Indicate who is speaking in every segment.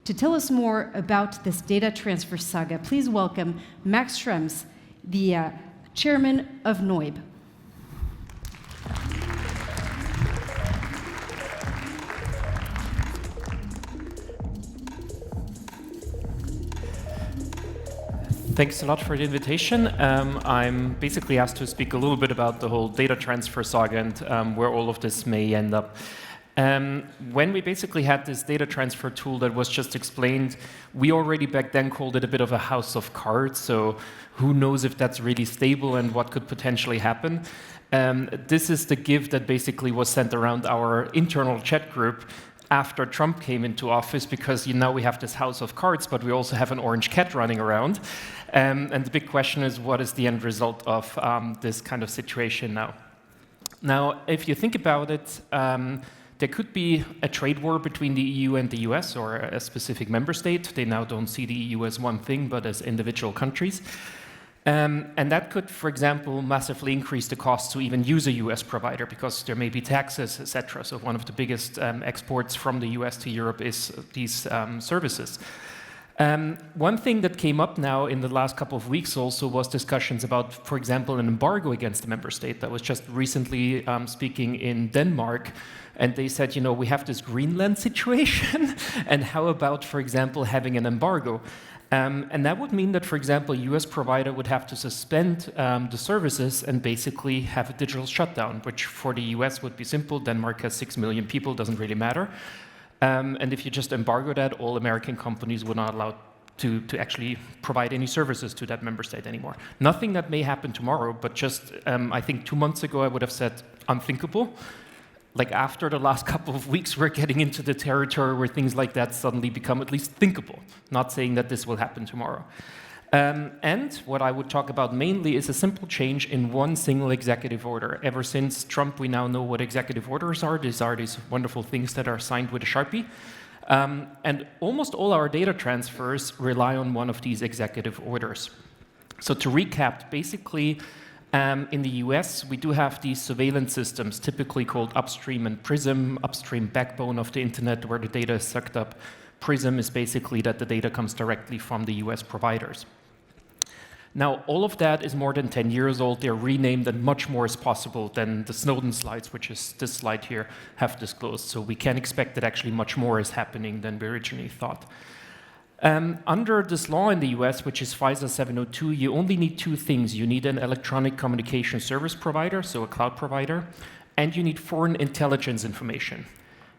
Speaker 1: To tell us more about this data transfer saga, please welcome Max Schrems, the chairman of INCYBER.
Speaker 2: Thanks a lot for the invitation. I'm basically asked to speak a little bit about the whole data transfer saga and where all of this may end up. When we basically had this data transfer tool that was just explained, we already back then called it a bit of a house of cards, so who knows if that's really stable and what could potentially happen. This is the gift that basically was sent around our internal chat group after Trump came into office, because now we have this house of cards, but we also have an orange cat running around. And the big question is, what is the end result of this kind of situation now? Now, if you think about it, there could be a trade war between the EU and the US, or a specific member state. They now don't see the EU as one thing, but as individual countries. And that could, for example, massively increase the cost to even use a US provider, because there may be taxes, etc. So one of the biggest exports from the US to Europe is these services. One thing that came up now in the last couple of weeks also was discussions about, for example, an embargo against a member state. That was just recently speaking in Denmark, and they said, you know, we have this Greenland situation, and how about, for example, having an embargo? And that would mean that, for example, a US provider would have to suspend the services and basically have a digital shutdown, which for the US would be simple. Denmark has 6 million people, doesn't really matter. And if you just embargo that, all American companies would not allow to actually provide any services to that member state anymore. Nothing that may happen tomorrow, but just, I think 2 months ago, I would have said unthinkable. Like after the last couple of weeks, we're getting into the territory where things like that suddenly become at least thinkable. Not saying that this will happen tomorrow. And what I would talk about mainly is a simple change in one single executive order. Ever since Trump, we now know what executive orders are. These are these wonderful things that are signed with a Sharpie. And almost all our data transfers rely on one of these executive orders. So to recap, basically, in the US, we do have these surveillance systems, typically called Upstream and PRISM, upstream backbone of the internet where the data is sucked up. PRISM is basically that the data comes directly from the US providers. Now, all of that is more than 10 years old. They're renamed, and much more is possible than the Snowden slides, which is this slide here, have disclosed. So we can expect that actually much more is happening than we originally thought. Under this law in the US, which is FISA 702, you only need two things. You need an electronic communication service provider, so a cloud provider, and you need foreign intelligence information.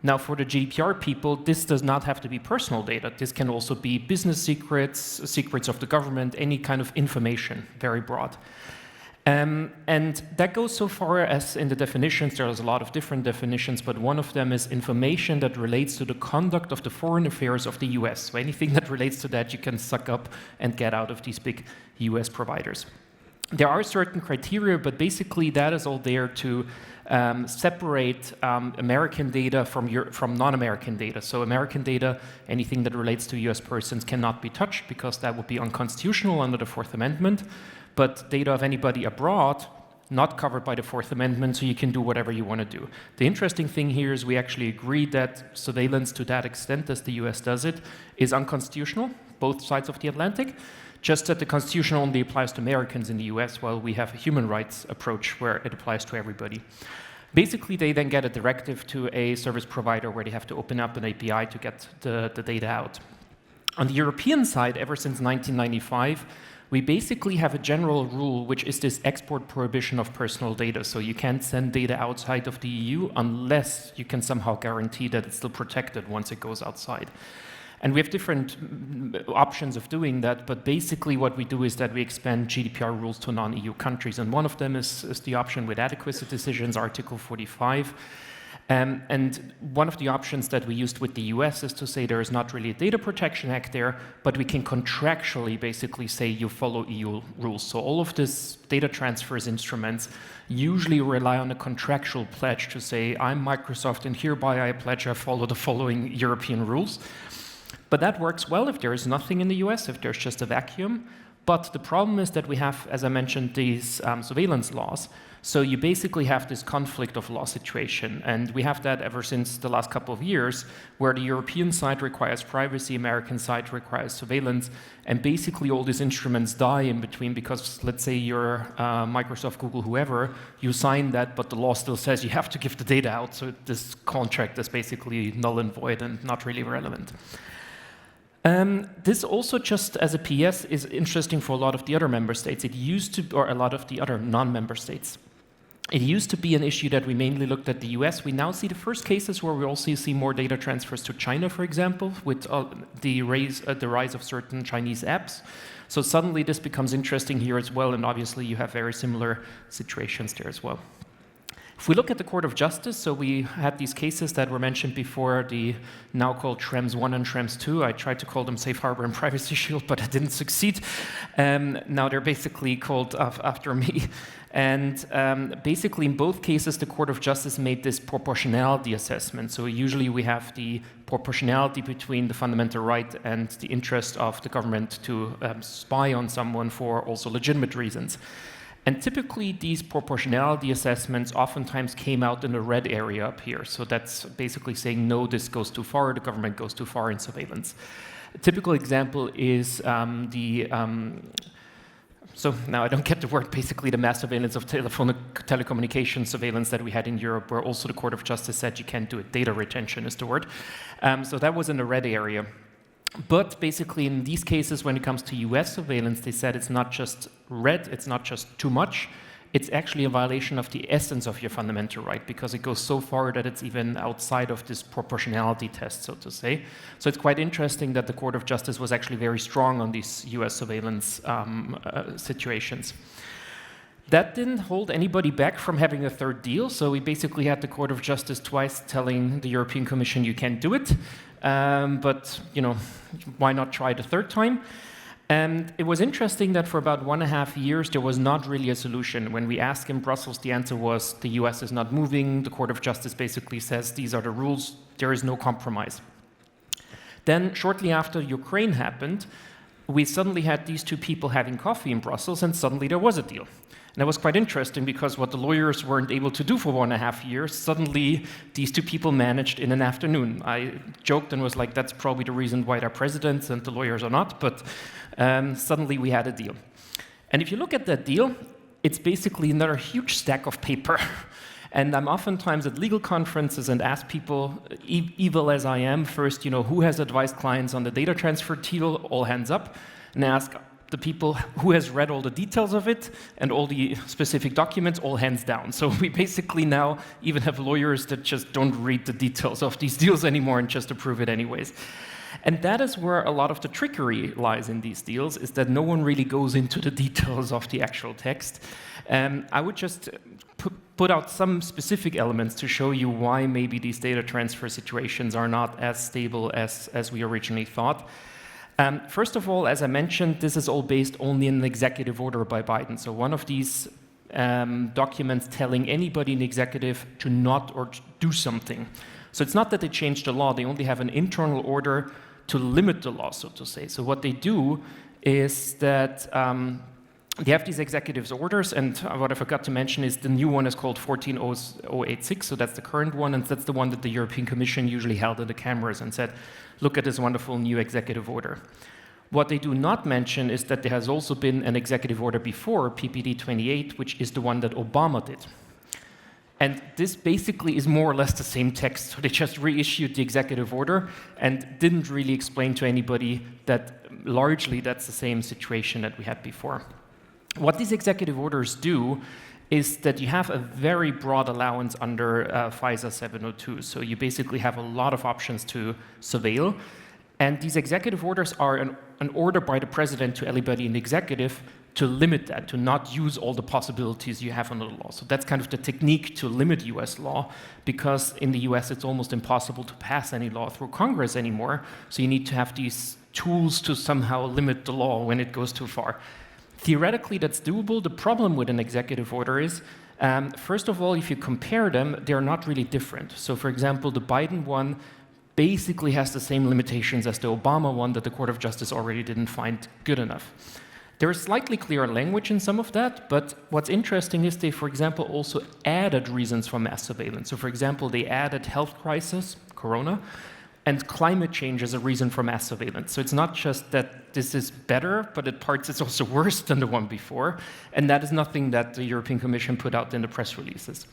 Speaker 2: Now, for the GDPR people, this does not have to be personal data. This can also be business secrets, secrets of the government, any kind of information, very broad. And that goes so far as in the definitions. There's a lot of different definitions, but one of them is information that relates to the conduct of the foreign affairs of the US. So anything that relates to that, you can suck up and get out of these big US providers. There are certain criteria, but basically that is all there to separate American data from non-American data. So American data, anything that relates to US persons cannot be touched, because that would be unconstitutional under the Fourth Amendment. But data of anybody abroad, not covered by the Fourth Amendment, so you can do whatever you want to do. The interesting thing here is we actually agree that surveillance to that extent as the US does it is unconstitutional, both sides of the Atlantic, just that the Constitution only applies to Americans in the US, while we have a human rights approach where it applies to everybody. Basically, they then get a directive to a service provider where they have to open up an API to get the data out. On the European side, ever since 1995, we basically have a general rule, which is this export prohibition of personal data. So you can't send data outside of the EU unless you can somehow guarantee that it's still protected once it goes outside. And we have different options of doing that, but basically what we do is that we expand GDPR rules to non-EU countries. And one of them is the option with adequacy decisions, Article 45. And one of the options that we used with the US is to say there is not really a Data Protection Act there, but we can contractually basically say you follow EU rules. So all of this data transfers instruments usually rely on a contractual pledge to say, I'm Microsoft and hereby I pledge I follow the following European rules. But that works well if there is nothing in the US, if there's just a vacuum. But the problem is that we have, as I mentioned, these surveillance laws. So you basically have this conflict of law situation, and we have that ever since the last couple of years, where the European side requires privacy, American side requires surveillance, and basically all these instruments die in between because, let's say you're Microsoft, Google, whoever, you sign that, but the law still says you have to give the data out, so this contract is basically null and void and not really relevant. This also, just as a PS, is interesting for a lot of the other member states. It used to, or a lot of the other non-member states. It used to be an issue that we mainly looked at the US. We now see the first cases where we also see more data transfers to China, for example, with the rise of certain Chinese apps. So suddenly this becomes interesting here as well, and obviously you have very similar situations there as well. If we look at the Court of Justice, so we had these cases that were mentioned before, the now called Schrems 1 and Schrems 2. I tried to call them Safe Harbor and Privacy Shield, but I didn't succeed. Now they're basically called after me. And basically in both cases, the Court of Justice made this proportionality assessment. So usually we have the proportionality between the fundamental right and the interest of the government to spy on someone for also legitimate reasons. And typically, these proportionality assessments oftentimes came out in the red area up here. So that's basically saying, no, this goes too far, the government goes too far in surveillance. A typical example is so now I don't get the word, basically the mass surveillance of telecommunication surveillance that we had in Europe, where also the Court of Justice said you can't do it. Data retention is the word. So that was in the red area. But basically in these cases, when it comes to US surveillance, they said it's not just red, it's not just too much, it's actually a violation of the essence of your fundamental right, because it goes so far that it's even outside of this proportionality test, so to say. So it's quite interesting that the Court of Justice was actually very strong on these US surveillance situations. That didn't hold anybody back from having a third deal, so we basically had the Court of Justice twice telling the European Commission you can't do it, but you know, why not try it a third time? And it was interesting that for about 1.5 years there was not really a solution. When we asked in Brussels, the answer was the US is not moving, the Court of Justice basically says these are the rules, there is no compromise. Then shortly after Ukraine happened, we suddenly had these two people having coffee in Brussels, and suddenly there was a deal. And that was quite interesting because what the lawyers weren't able to do for 1.5 years, suddenly these two people managed in an afternoon. I joked and was like, that's probably the reason why they're presidents and the lawyers are not, but suddenly we had a deal. And if you look at that deal, it's basically another huge stack of paper. And I'm oftentimes at legal conferences and ask people, evil as I am, first, you know, who has advised clients on the data transfer deal, all hands up, and ask the people who has read all the details of it and all the specific documents, all hands down. So we basically now even have lawyers that just don't read the details of these deals anymore and just approve it anyways. And that is where a lot of the trickery lies in these deals, is that no one really goes into the details of the actual text. I would just put out some specific elements to show you why maybe these data transfer situations are not as stable as we originally thought. First of all, as I mentioned, this is all based only on an executive order by Biden. So one of these documents telling anybody in the executive to not or to do something. So it's not that they changed the law, they only have an internal order to limit the law, so to say. So what they do is that they have these executive orders, and what I forgot to mention is the new one is called 14086, so that's the current one, and that's the one that the European Commission usually held at the cameras and said, look at this wonderful new executive order. What they do not mention is that there has also been an executive order before, PPD 28, which is the one that Obama did. And this basically is more or less the same text. So they just reissued the executive order and didn't really explain to anybody that largely that's the same situation that we had before. What these executive orders do is that you have a very broad allowance under FISA 702. So you basically have a lot of options to surveil. And these executive orders are an order by the president to anybody in the executive to limit that, to not use all the possibilities you have under the law. So that's kind of the technique to limit US law, because in the US it's almost impossible to pass any law through Congress anymore. So you need to have these tools to somehow limit the law when it goes too far. Theoretically, that's doable. The problem with an executive order is, first of all, if you compare them, they're not really different. So for example, the Biden one basically has the same limitations as the Obama one that the Court of Justice already didn't find good enough. There is slightly clearer language in some of that, but what's interesting is they, for example, also added reasons for mass surveillance. So, for example, they added health crisis, corona, and climate change as a reason for mass surveillance. So it's not just that this is better, but at parts it's also worse than the one before, and that is nothing that the European Commission put out in the press releases.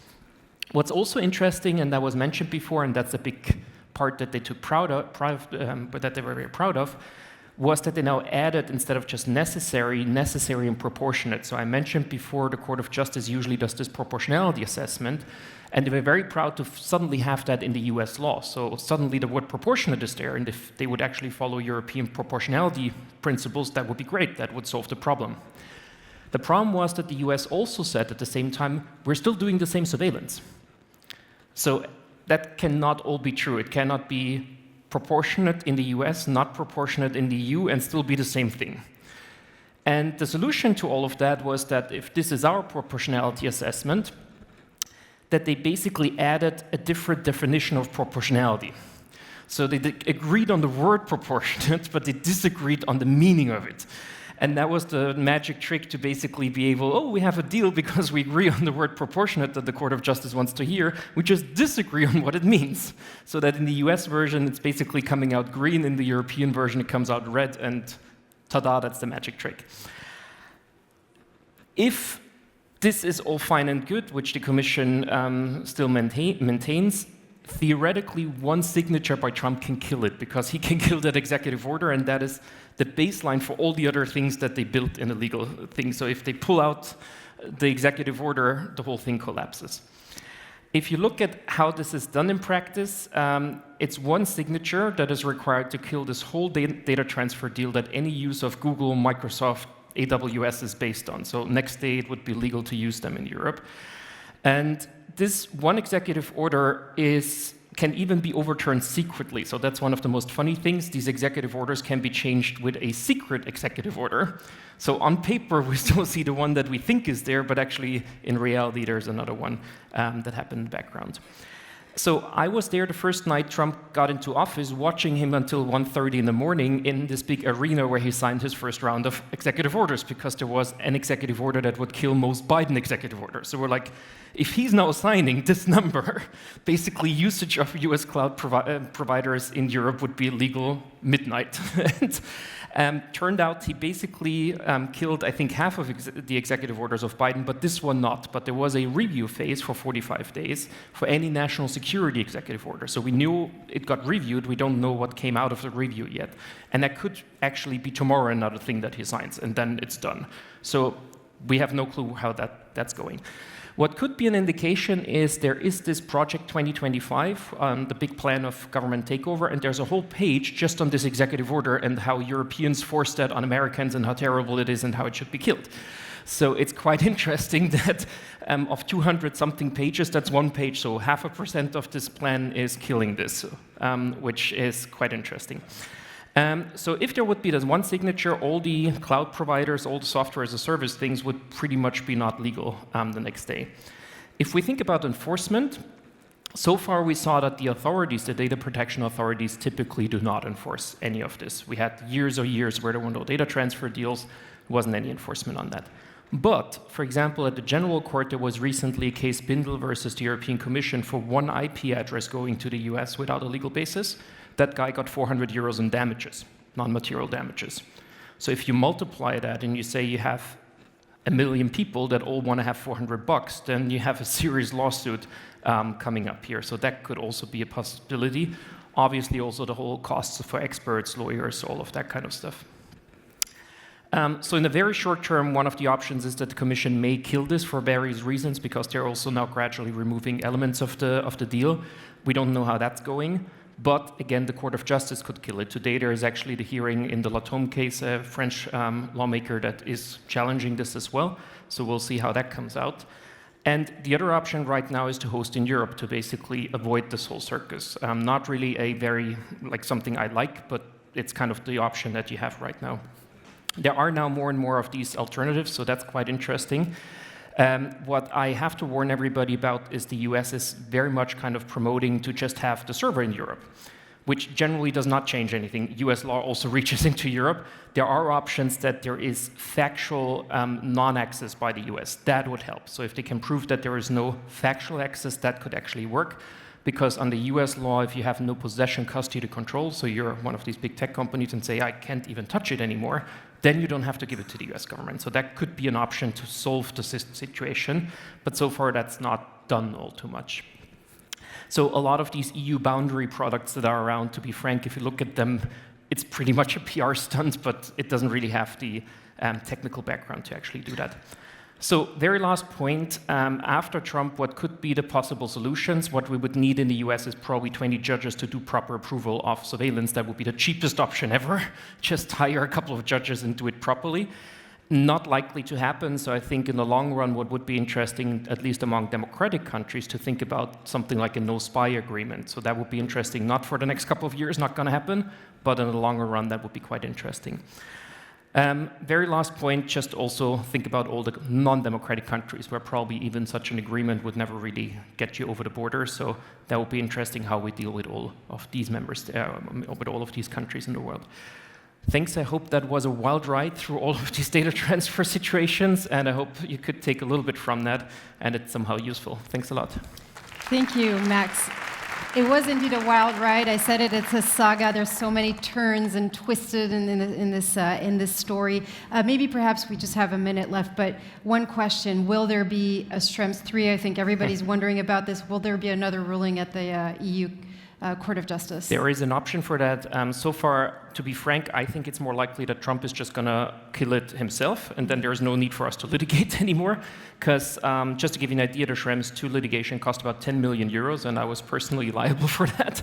Speaker 2: What's also interesting, and that was mentioned before, and that's a big part that they took but that they were very proud of, was that they now added, instead of just necessary and proportionate. So I mentioned before the Court of Justice usually does this proportionality assessment, and they were very proud to suddenly have that in the US law. So suddenly the word proportionate is there, and if they would actually follow European proportionality principles, that would be great, that would solve the problem. The problem was that the US also said at the same time, we're still doing the same surveillance. So that cannot all be true. It cannot be proportionate in the US, not proportionate in the EU, and still be the same thing. And the solution to all of that was that if this is our proportionality assessment, that they basically added a different definition of proportionality. So they agreed on the word proportionate, but they disagreed on the meaning of it. And that was the magic trick to basically be able, oh, we have a deal because we agree on the word proportionate that the Court of Justice wants to hear. We just disagree on what it means. So that in the US version, it's basically coming out green. In the European version, it comes out red. And ta-da, that's the magic trick. If this is all fine and good, which the Commission still maintains, theoretically, one signature by Trump can kill it, because he can kill that executive order, and that is the baseline for all the other things that they built in the legal thing. So if they pull out the executive order, the whole thing collapses. If you look at how this is done in practice, it's one signature that is required to kill this whole data transfer deal that any use of Google, Microsoft, AWS is based on. So next day it would be legal to use them in Europe. And this one executive order can even be overturned secretly. So that's one of the most funny things. These executive orders can be changed with a secret executive order. So on paper, we still see the one that we think is there, but actually, in reality, there's another one that happened in the background. So I was there the first night Trump got into office, watching him until 1:30 in the morning in this big arena where he signed his first round of executive orders, because there was an executive order that would kill most Biden executive orders. So we're like, if he's now signing this number, basically usage of US cloud providers in Europe would be illegal midnight. And turned out he basically killed, I think, half of the executive orders of Biden, but this one not. But there was a review phase for 45 days for any national security executive order. So we knew it got reviewed. We don't know what came out of the review yet. And that could actually be tomorrow another thing that he signs, and then it's done. So we have no clue how that's going. What could be an indication is there is this Project 2025, the big plan of government takeover, and there's a whole page just on this executive order and how Europeans force that on Americans and how terrible it is and how it should be killed. So it's quite interesting that of 200-something pages, that's one page, so 0.5% of this plan is killing this, which is quite interesting. So if there would be this one signature, all the cloud providers, all the software as a service things would pretty much be not legal the next day. If we think about enforcement, so far we saw that the authorities, the data protection authorities, typically do not enforce any of this. We had years where there were no data transfer deals, there wasn't any enforcement on that. But, for example, at the General Court, there was recently a case, Bindel versus the European Commission, for one IP address going to the US without a legal basis. That guy got 400 euros in damages, non-material damages. So if you multiply that and you say you have 1 million people that all want to have $400, then you have a serious lawsuit coming up here. So that could also be a possibility. Obviously, also the whole costs for experts, lawyers, all of that kind of stuff. So in the very short term, one of the options is that the Commission may kill this for various reasons, because they're also now gradually removing elements of the deal. We don't know how that's going. But again, the Court of Justice could kill it. Today there is actually the hearing in the Latome case, a French lawmaker that is challenging this as well. So we'll see how that comes out. And the other option right now is to host in Europe to basically avoid this whole circus. Not really a very, something I like, but it's kind of the option that you have right now. There are now more and more of these alternatives, so that's quite interesting. What I have to warn everybody about is the US is very much kind of promoting to just have the server in Europe. which generally does not change anything. US law also reaches into Europe. There are options that there is factual non-access by the US. That would help. So if they can prove that there is no factual access, that could actually work. Because under US law, if you have no possession, custody, control, so you're one of these big tech companies and say, I can't even touch it anymore, then you don't have to give it to the US government. So that could be an option to solve the situation. But so far, that's not done all too much. So a lot of these EU boundary products that are around, to be frank, if you look at them, it's pretty much a PR stunt, but it doesn't really have the technical background to actually do that. So very last point, after Trump, what could be the possible solutions? What we would need in the US is probably 20 judges to do proper approval of surveillance. That would be the cheapest option ever. Just hire a couple of judges and do it properly. Not likely to happen, so I think in the long run what would be interesting, at least among democratic countries, to think about something like a no-spy agreement. So that would be interesting, not for the next couple of years, not going to happen, but in the longer run that would be quite interesting. Very last point, just also think about all the non-democratic countries where probably even such an agreement would never really get you over the border. So that would be interesting how we deal with all of these members, with all of these countries in the world. Thanks, I hope that was a wild ride through all of these data transfer situations, and I hope you could take a little bit from that and it's somehow useful. Thanks a lot.
Speaker 1: Thank you, Max. It was indeed a wild ride. I said it, it's a saga. There's so many turns and twisted in this story. Maybe perhaps we just have a minute left, but one question, will there be a Schrems 3? I think everybody's wondering about this. Will there be another ruling at the EU Court of Justice?
Speaker 2: There is an option for that. So far, to be frank, I think it's more likely that Trump is just going to kill it himself, and then there's no need for us to litigate anymore. Because just to give you an idea, the Schrems 2 litigation cost about 10 million euros, and I was personally liable for that.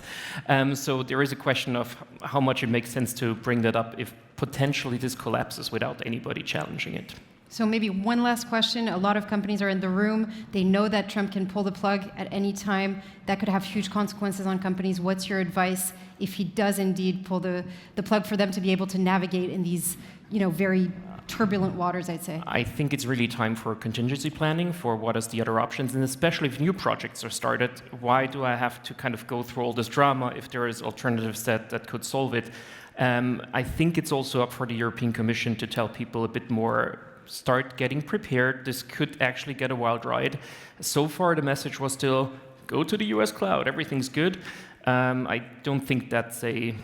Speaker 2: So there is a question of how much it makes sense to bring that up if potentially this collapses without anybody challenging it.
Speaker 1: So maybe one last question. A lot of companies are in the room. They know that Trump can pull the plug at any time. That could have huge consequences on companies. What's your advice if he does indeed pull the plug for them to be able to navigate in these, very turbulent waters, I'd say?
Speaker 2: I think it's really time for contingency planning for what is the other options, and especially if new projects are started, why do I have to kind of go through all this drama if there is alternatives that could solve it? I think it's also up for the European Commission to tell people a bit more, start getting prepared. This could actually get a wild ride. So far, the message was still, go to the US cloud, everything's good. I don't think that's a,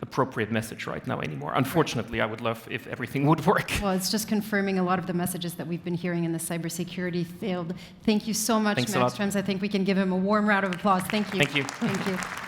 Speaker 2: appropriate message right now anymore. Unfortunately, I would love if everything would work.
Speaker 1: Well, it's just confirming a lot of the messages that we've been hearing in the cybersecurity field. Thank you so much, Max Schrems. I think we can give him a warm round of applause. Thank you.
Speaker 2: Thank you.
Speaker 1: Thank you.